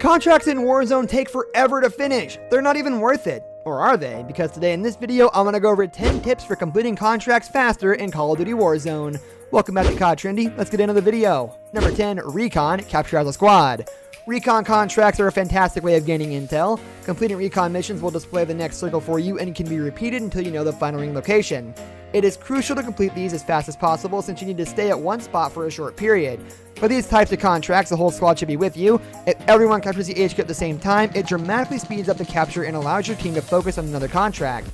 Contracts in Warzone take forever to finish. They're not even worth it. Or are they? Because today in this video, I'm going to go over 10 tips for completing contracts faster in Call of Duty Warzone. Welcome back to COD Trendy. Let's get into the video. Number 10, Recon, capture as a squad. Recon contracts are a fantastic way of gaining intel. Completing recon missions will display the next circle for you and can be repeated until you know the final ring location. It is crucial to complete these as fast as possible since you need to stay at one spot for a short period. For these types of contracts, the whole squad should be with you. If everyone captures the HQ at the same time, it dramatically speeds up the capture and allows your team to focus on another contract.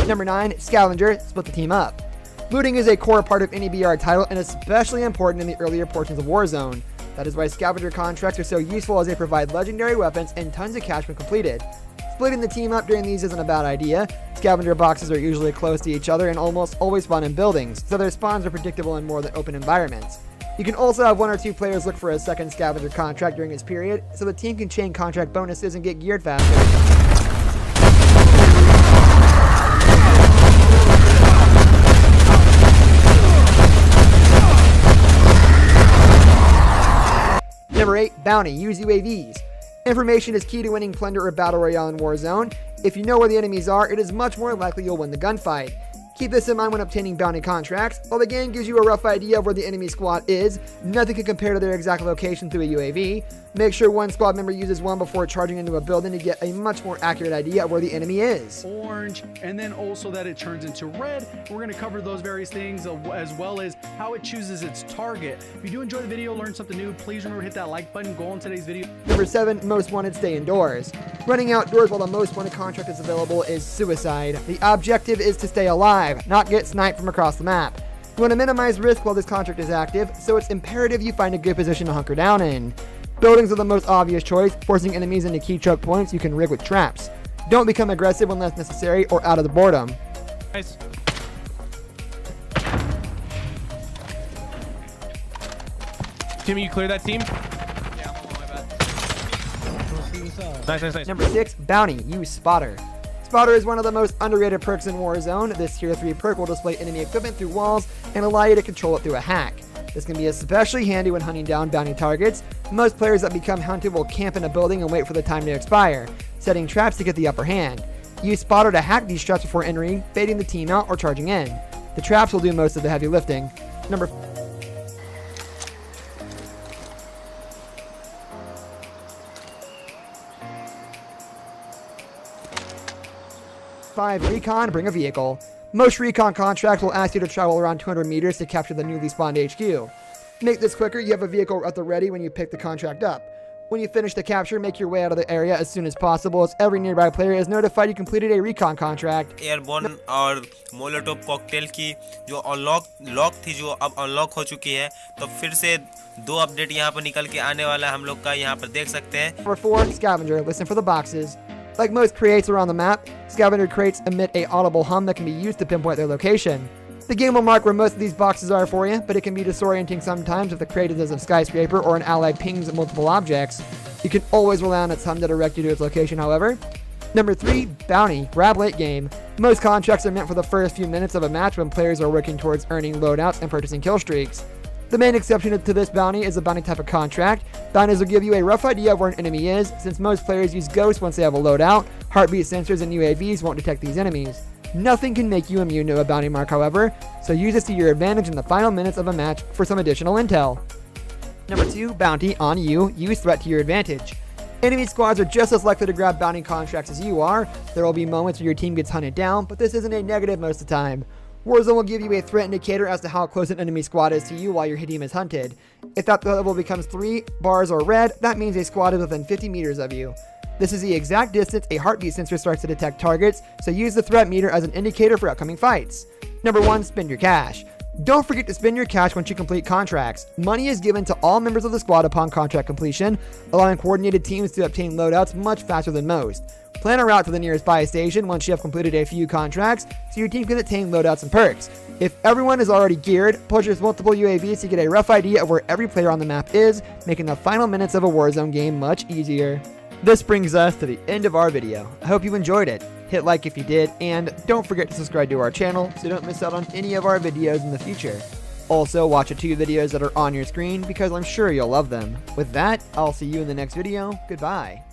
Number 9, Scavenger, split the team up. Looting is a core part of any BR title and especially important in the earlier portions of Warzone. That is why scavenger contracts are so useful as they provide legendary weapons and tons of cash when completed. Splitting the team up during these isn't a bad idea. Scavenger boxes are usually close to each other and almost always spawn in buildings, so their spawns are predictable in more than open environments. You can also have one or two players look for a second scavenger contract during this period, so the team can chain contract bonuses and get geared faster. Number 8, Bounty, use UAVs. Information is key to winning Plunder or Battle Royale in Warzone. If you know where the enemies are, it is much more likely you'll win the gunfight. Keep this in mind when obtaining bounty contracts. While the game gives you a rough idea of where the enemy squad is, nothing can compare to their exact location through a UAV. Make sure one squad member uses one before charging into a building to get a much more accurate idea of where the enemy is. Orange, and then also that it turns into red. We're going to cover those various things as well as how it chooses its target. If you do enjoy the video, learn something new, please remember to hit that like button. Go on today's video. Number 7, most wanted, stay indoors. Running outdoors while the most wanted contract is available is suicide. The objective is to stay alive, not get sniped from across the map. You want to minimize risk while this contract is active, so it's imperative you find a good position to hunker down in. Buildings are the most obvious choice, forcing enemies into key choke points you can rig with traps. Don't become aggressive unless necessary or out of the boredom. Nice. Jimmy, you clear that team? Yeah, I'm on my bad. Nice. Number 6, Bounty, use Spotter. Spotter is one of the most underrated perks in Warzone. This tier 3 perk will display enemy equipment through walls and allow you to control it through a hack. This can be especially handy when hunting down bounty targets. Most players that become hunted will camp in a building and wait for the time to expire, setting traps to get the upper hand. Use Spotter to hack these traps before entering, baiting the team out, or charging in. The traps will do most of the heavy lifting. Number 5, Recon, bring a vehicle. Most recon contracts will ask you to travel around 200 meters to capture the newly spawned HQ. To make this quicker, you have a vehicle at the ready when you pick the contract up. When you finish the capture, make your way out of the area as soon as possible, as every nearby player is notified you completed a recon contract. Airborne और Molotov cocktail की जो lock थी जो अब unlock हो चुकी है, तो फिर से 2 अपडेट यहाँ पर निकल के आने वाला है, हम लोग का यहाँ पर देख सकते हैं. Number 4, Scavenger, listen for the boxes. Like most crates around the map, scavenger crates emit a audible hum that can be used to pinpoint their location. The game will mark where most of these boxes are for you, but it can be disorienting sometimes if the crate is a skyscraper or an ally pings multiple objects. You can always rely on its hum to direct you to its location, however. Number 3, Bounty, grab late game. Most contracts are meant for the first few minutes of a match when players are working towards earning loadouts and purchasing kill streaks. The main exception to this bounty is a bounty type of contract. Bounties will give you a rough idea of where an enemy is, since most players use ghosts once they have a loadout. Heartbeat sensors and UAVs won't detect these enemies. Nothing can make you immune to a bounty mark, however, so use this to your advantage in the final minutes of a match for some additional intel. Number 2, Bounty, on you, use threat to your advantage. Enemy squads are just as likely to grab bounty contracts as you are. There will be moments where your team gets hunted down, but this isn't a negative most of the time. Warzone will give you a threat indicator as to how close an enemy squad is to you while your team is hunted. If that level becomes 3 bars or red, that means a squad is within 50 meters of you. This is the exact distance a heartbeat sensor starts to detect targets, so use the threat meter as an indicator for upcoming fights. Number 1, spend your cash. Don't forget to spend your cash once you complete contracts. Money is given to all members of the squad upon contract completion, allowing coordinated teams to obtain loadouts much faster than most. Plan a route to the nearest buy station once you have completed a few contracts, so your team can obtain loadouts and perks. If everyone is already geared, purchase multiple UAVs to get a rough idea of where every player on the map is, making the final minutes of a Warzone game much easier. This brings us to the end of our video. I hope you enjoyed it. Hit like if you did, and don't forget to subscribe to our channel so you don't miss out on any of our videos in the future. Also, watch the 2 videos that are on your screen because I'm sure you'll love them. With that, I'll see you in the next video. Goodbye.